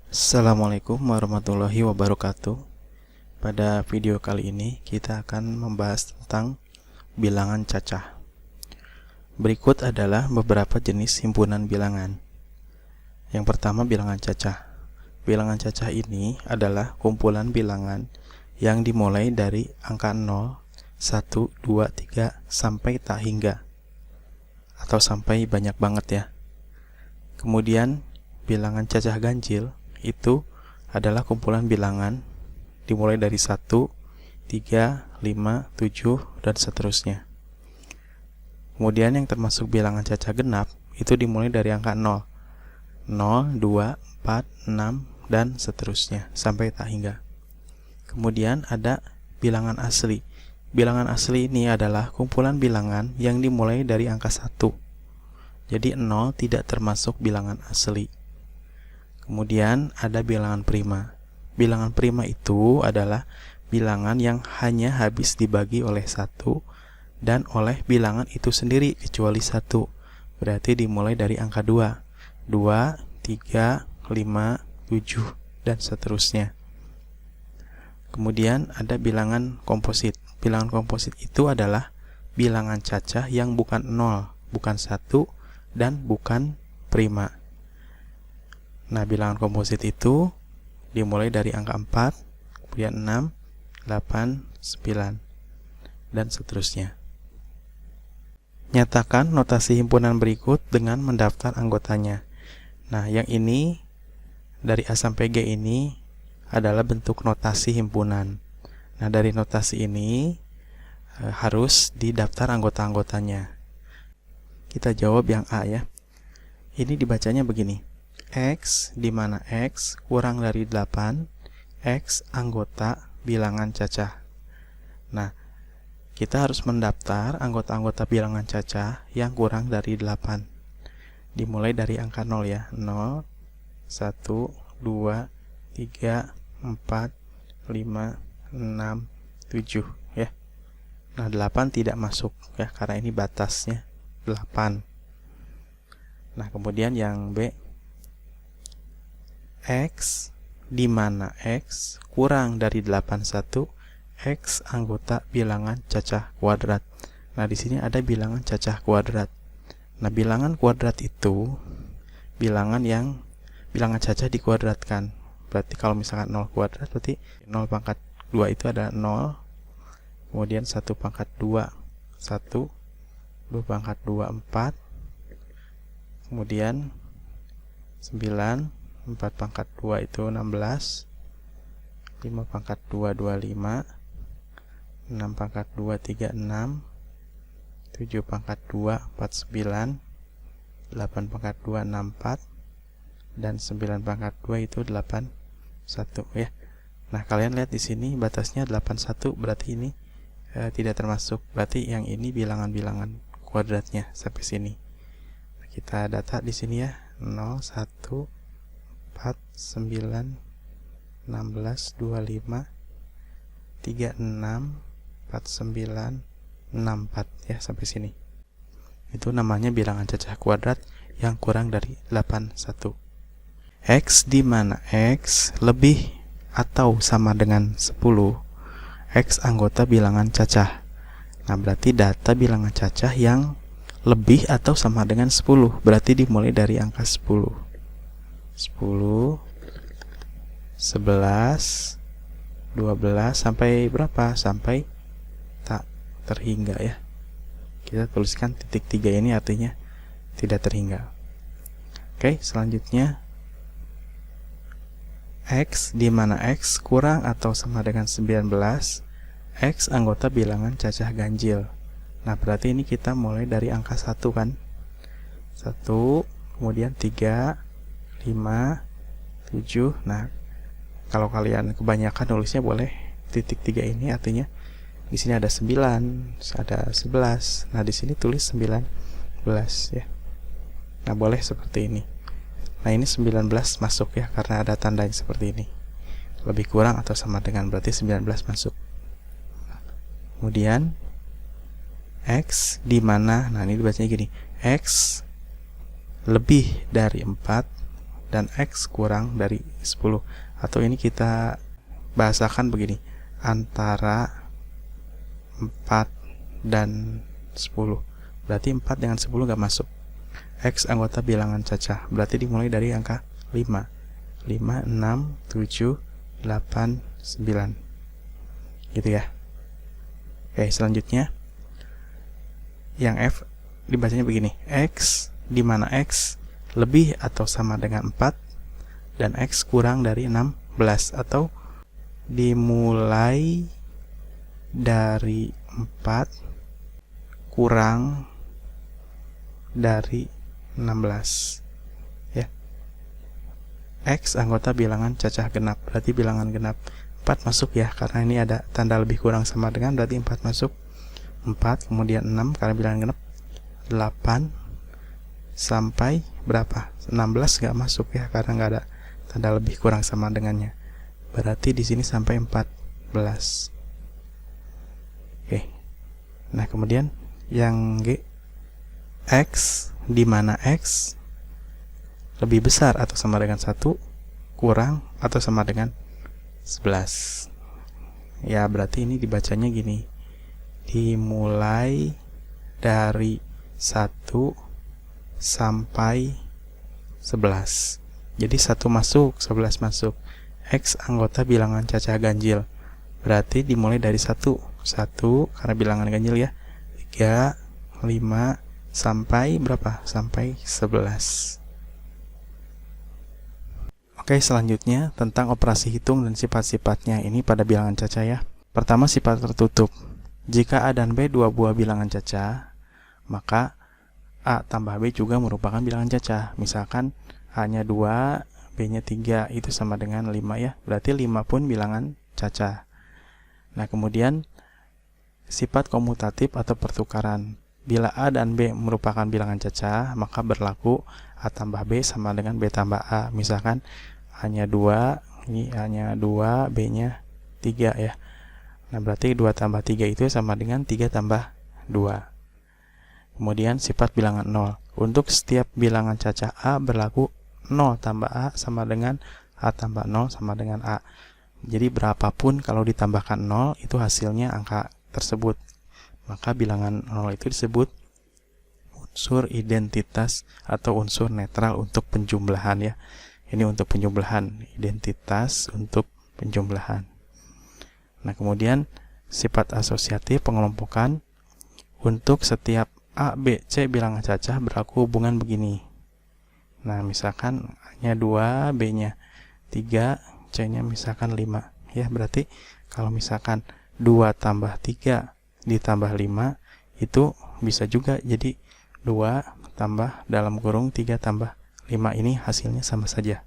Assalamualaikum warahmatullahi wabarakatuh. Pada video kali ini kita akan membahas tentang bilangan cacah. Berikut adalah beberapa jenis himpunan bilangan. Yang pertama, bilangan cacah. Bilangan cacah ini adalah kumpulan bilangan yang dimulai dari angka 0, 1, 2, 3 sampai tak hingga, atau sampai banyak banget ya. Kemudian bilangan cacah ganjil itu adalah kumpulan bilangan dimulai dari 1, 3, 5, 7, dan seterusnya. Kemudian yang termasuk bilangan cacah genap itu dimulai dari angka 0, 0, 2, 4, 6, dan seterusnya sampai tak hingga. Kemudian ada bilangan asli. Bilangan asli ini adalah kumpulan bilangan yang dimulai dari angka 1. Jadi 0 tidak termasuk bilangan asli. Kemudian ada bilangan prima. Bilangan prima itu adalah bilangan yang hanya habis dibagi oleh 1 dan oleh bilangan itu sendiri kecuali 1. Berarti dimulai dari angka 2, 2, 3, 5, 7, dan seterusnya. Kemudian ada bilangan komposit. Bilangan komposit itu adalah bilangan cacah yang bukan 0, bukan 1, dan bukan prima. Nah, bilangan komposit itu dimulai dari angka 4, kemudian 6, 8, 9, dan seterusnya. Nyatakan notasi himpunan berikut dengan mendaftar anggotanya. Nah, yang ini dari A sampai G ini adalah bentuk notasi himpunan. Nah, dari notasi ini harus didaftar anggota-anggotanya. Kita jawab yang A ya. Ini dibacanya begini. X di mana X kurang dari 8, X anggota bilangan cacah. Nah, kita harus mendaftar anggota-anggota bilangan cacah yang kurang dari 8. Dimulai dari angka 0 ya. 0, 1, 2, 3, 4, 5, 6, 7 ya. Nah, 8 tidak masuk ya karena ini batasnya 8. Nah, kemudian yang B, X di mana X kurang dari 81, X anggota bilangan cacah kuadrat. Nah, di sini ada bilangan cacah kuadrat. Nah, bilangan kuadrat itu bilangan cacah dikuadratkan. Berarti kalau misalkan 0 kuadrat berarti 0 pangkat 2 itu ada 0. Kemudian 1 pangkat 2 1, 2 pangkat 2 4. Kemudian 9, 4 pangkat 2 itu 16, 5 pangkat 2 25, 6 pangkat 2 36, 7 pangkat 2 49, 8 pangkat 2 64, dan 9 pangkat 2 itu 81 ya. Nah, kalian lihat di sini batasnya 81, berarti ini tidak termasuk. Berarti yang ini bilangan-bilangan kuadratnya sampai sini. Nah, kita data di sini ya. 0, 1, 4, 9, 16, 25, 36, 49, 64 ya sampai sini. Itu namanya bilangan cacah kuadrat yang kurang dari 81. X di mana X lebih atau sama dengan 10, X anggota bilangan cacah. Nah, berarti data bilangan cacah yang lebih atau sama dengan 10, berarti dimulai dari angka 10. 10, 11, 12 sampai berapa? Sampai tak terhingga ya. Kita tuliskan titik 3 ini artinya tidak terhingga. Oke, selanjutnya X di mana X kurang atau sama dengan 19, X anggota bilangan cacah ganjil. Nah, berarti ini kita mulai dari angka 1 kan. 1, kemudian 3, 5, 7. Nah, kalau kalian kebanyakan nulisnya boleh titik 3 ini artinya di sini ada 9, ada 11. Nah, di sini tulis 19 ya. Nah, boleh seperti ini. Nah, ini 19 masuk ya karena ada tanda yang seperti ini. Lebih kurang atau sama dengan berarti 19 masuk. Kemudian X di mana? Nah, ini dibacanya gini. X lebih dari 4, dan X kurang dari 10. Atau ini kita bahasakan begini, antara 4 dan 10. Berarti 4 dengan 10 nggak masuk. X anggota bilangan cacah, berarti dimulai dari angka 5. 5, 6, 7, 8, 9. Gitu ya. Oke, selanjutnya yang F dibacanya begini, X di mana X lebih atau sama dengan 4 dan X kurang dari 16, atau dimulai dari 4 kurang dari 16 ya. X anggota bilangan cacah genap, berarti bilangan genap. 4 masuk ya, karena ini ada tanda lebih kurang sama dengan, berarti 4 masuk. 4, kemudian 6 karena bilangan genap, 8 sampai berapa? 16 nggak masuk ya, karena nggak ada tanda lebih kurang sama dengannya. Berarti di sini sampai 14. Oke. Nah, kemudian yang G, X di mana X lebih besar atau sama dengan 1 kurang atau sama dengan 11. Ya, berarti ini dibacanya gini. Dimulai dari 1 sampai 11. Jadi 1 masuk, 11 masuk. X anggota bilangan cacah ganjil. Berarti dimulai dari 1 karena bilangan ganjil ya. 3, 5 sampai berapa? Sampai 11. Oke, selanjutnya tentang operasi hitung dan sifat-sifatnya ini pada bilangan cacah ya. Pertama, sifat tertutup. Jika A dan B dua buah bilangan cacah, maka A tambah B juga merupakan bilangan cacah. Misalkan A-nya 2, B-nya 3, itu sama dengan 5 ya. Berarti 5 pun bilangan cacah. Nah, kemudian sifat komutatif atau pertukaran. Bila A dan B merupakan bilangan cacah, maka berlaku A tambah B sama dengan B tambah A. Misalkan A-nya 2, ini A-nya 2, B-nya 3 ya. Nah, berarti 2 tambah 3 itu sama dengan 3 tambah 2. Kemudian sifat bilangan 0. Untuk setiap bilangan cacah A berlaku 0 tambah A sama dengan A tambah 0 sama dengan A. Jadi berapapun kalau ditambahkan 0 itu hasilnya angka tersebut. Maka bilangan 0 itu disebut unsur identitas atau unsur netral untuk penjumlahan ya. Ini untuk penjumlahan, identitas untuk penjumlahan. Nah, kemudian sifat asosiatif pengelompokan. Untuk setiap A, B, C bilangan cacah berlaku hubungan begini. Nah, misalkan A-nya 2, B-nya 3, C-nya misalkan 5 ya. Berarti kalau misalkan 2 tambah 3 ditambah 5 itu bisa juga jadi 2 tambah dalam kurung 3 tambah 5, ini hasilnya sama saja.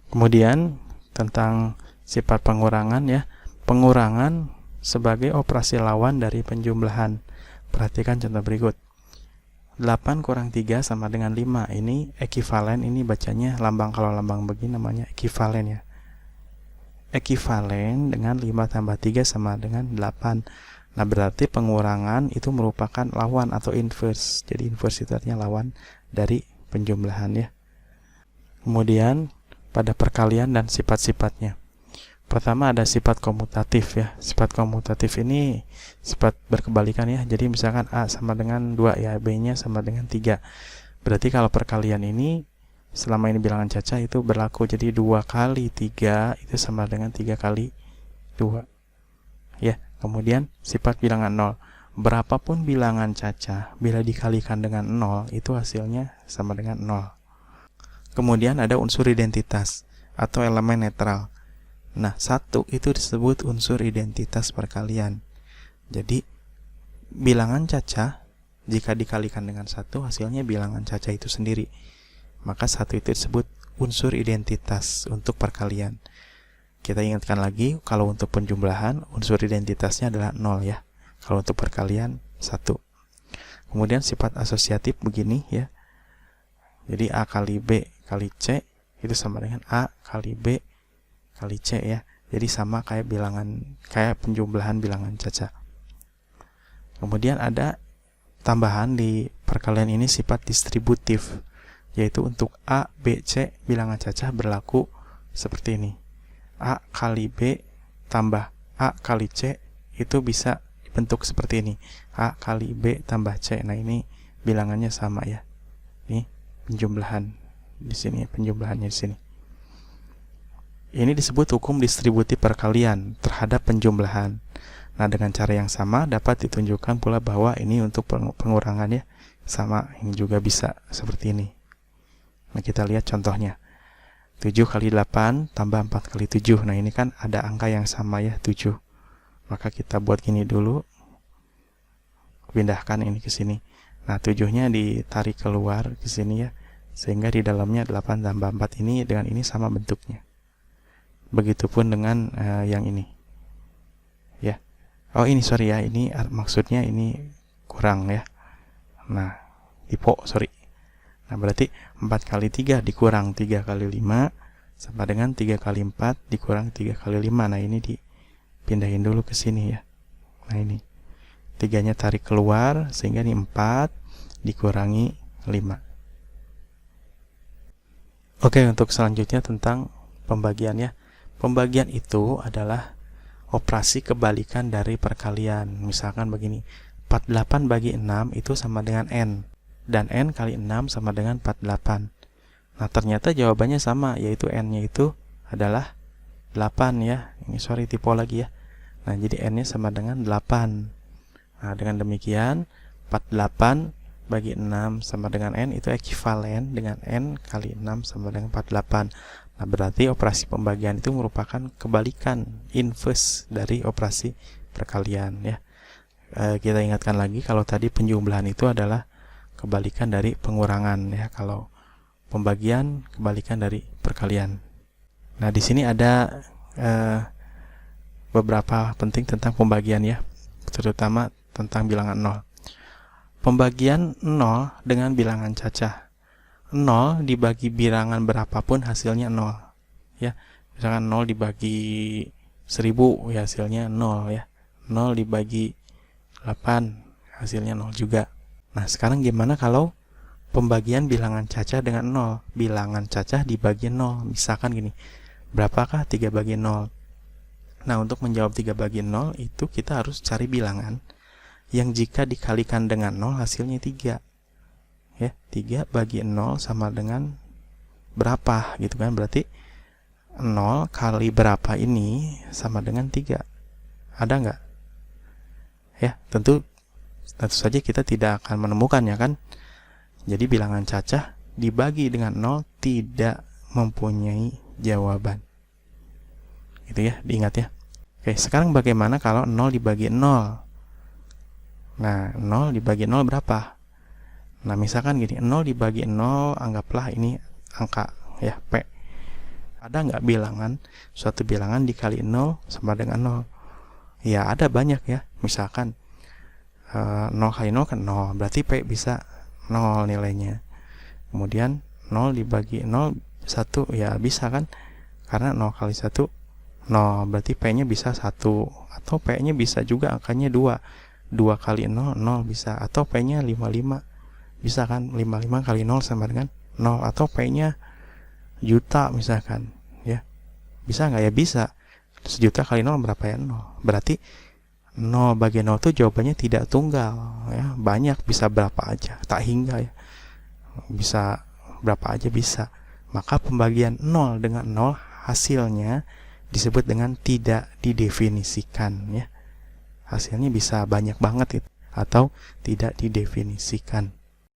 Kemudian tentang sifat pengurangan ya. Pengurangan sebagai operasi lawan dari penjumlahan. Perhatikan contoh berikut. 8 kurang 3 sama dengan 5. Ini ekivalen, ini bacanya lambang, kalau lambang begini namanya ekivalen ya. Ekivalen dengan 5 tambah 3 sama dengan 8. Nah, berarti pengurangan itu merupakan lawan atau inverse. Jadi inverse itu artinya lawan dari penjumlahan ya. Kemudian pada perkalian dan sifat-sifatnya. Pertama ada sifat komutatif ya. Sifat komutatif ini sifat berkebalikan ya. Jadi misalkan A sama dengan 2 ya, B-nya sama dengan 3. Berarti kalau perkalian ini selama ini bilangan cacah itu berlaku. Jadi 2 kali 3 itu sama dengan 3 kali 2. Ya, kemudian sifat bilangan 0. Berapapun bilangan cacah, bila dikalikan dengan 0, itu hasilnya sama dengan 0. Kemudian ada unsur identitas atau elemen netral. Nah, 1 itu disebut unsur identitas perkalian. Jadi, bilangan cacah, jika dikalikan dengan 1, hasilnya bilangan cacah itu sendiri. Maka 1 itu disebut unsur identitas untuk perkalian. Kita ingatkan lagi, kalau untuk penjumlahan, unsur identitasnya adalah 0 ya. Kalau untuk perkalian, 1. Kemudian sifat asosiatif begini ya. Jadi A kali B kali C itu sama dengan A kali B kali C ya. Jadi sama kayak penjumlahan bilangan cacah. Kemudian ada tambahan di perkalian ini sifat distributif. yaitu untuk A, B, C bilangan cacah berlaku seperti ini. A kali B tambah A kali C itu bisa dibentuk seperti ini. A kali B tambah C. Nah, ini bilangannya sama ya. Ini penjumlahan di sini, penjumlahannya di sini. Ini disebut hukum distributif perkalian terhadap penjumlahan. Nah, dengan cara yang sama dapat ditunjukkan pula bahwa ini untuk pengurangannya sama. Ini juga bisa seperti ini. Nah, kita lihat contohnya. 7 kali 8 tambah 4 kali 7. Nah, ini kan ada angka yang sama ya, 7. Maka kita buat gini dulu. Pindahkan ini ke sini. Nah, 7-nya ditarik keluar ke sini ya. Sehingga di dalamnya 8 tambah 4 ini dengan ini sama bentuknya. Begitupun dengan yang ini. Ya. Oh, ini sorry ya. Ini maksudnya ini kurang ya. Nah, sorry. Nah, berarti 4 kali 3 dikurang 3 kali 5 sama dengan 3 kali 4 dikurang 3 kali 5. Nah, ini dipindahin dulu ke sini ya. Nah, ini 3-nya tarik keluar sehingga ini 4 dikurangi 5. Oke, untuk selanjutnya tentang pembagian ya. Pembagian itu adalah operasi kebalikan dari perkalian. Misalkan begini, 48 bagi 6 itu sama dengan N. Dan N kali 6 sama dengan 48. Nah, ternyata jawabannya sama, yaitu N-nya itu adalah 8 ya. Ini sorry, typo lagi ya. Nah, jadi N-nya sama dengan 8. Nah, dengan demikian 48 bagi 6 sama dengan N itu ekivalen dengan N kali 6 sama dengan 48. Nah, berarti operasi pembagian itu merupakan kebalikan, inverse dari operasi perkalian ya. Kita ingatkan lagi kalau tadi penjumlahan itu adalah kebalikan dari pengurangan ya, kalau pembagian kebalikan dari perkalian. Nah, di sini ada beberapa penting tentang pembagian ya, terutama tentang bilangan 0. Pembagian 0 dengan bilangan cacah. 0 dibagi bilangan berapapun hasilnya 0 ya. Misalkan 0 dibagi 1000 ya hasilnya 0 ya. 0 dibagi 8 hasilnya 0 juga. Nah, sekarang gimana kalau pembagian bilangan cacah dengan 0? Bilangan cacah dibagi 0. Misalkan gini, berapakah 3 bagi 0? Nah, untuk menjawab 3 bagi 0 itu kita harus cari bilangan yang jika dikalikan dengan 0 hasilnya 3. Ya, 3 bagi 0 sama dengan berapa gitu kan? Berarti 0 kali berapa ini sama dengan 3. Ada nggak? Ya, tentu saja kita tidak akan menemukannya kan. Jadi bilangan cacah dibagi dengan 0 tidak mempunyai jawaban. Gitu ya, diingat ya. Oke, sekarang bagaimana kalau 0 dibagi 0? Nah, 0 dibagi 0 berapa? Nah, misalkan gini, 0 dibagi 0, anggaplah ini angka ya, P. Ada nggak bilangan, suatu bilangan dikali 0 sama dengan 0? Ya, ada banyak ya. Misalkan 0 kali 0 kan 0, berarti P bisa 0 nilainya. Kemudian 0 dibagi 0, 1 ya bisa kan, karena 0 kali 1 0, berarti P-nya bisa 1, atau P-nya bisa juga angkanya 2 kali 0, 0 bisa, atau P-nya 55 bisa kan, 55 kali 0 sama dengan 0, atau P-nya juta misalkan ya, bisa nggak? Ya bisa. 1.000.000 kali 0 berapa ya? 0. Berarti 0 bagi 0 itu jawabannya tidak tunggal ya, banyak, bisa berapa aja, tak hingga ya, bisa berapa aja bisa. Maka pembagian 0 dengan 0 hasilnya disebut dengan tidak didefinisikan ya. Hasilnya bisa banyak banget itu, atau tidak didefinisikan.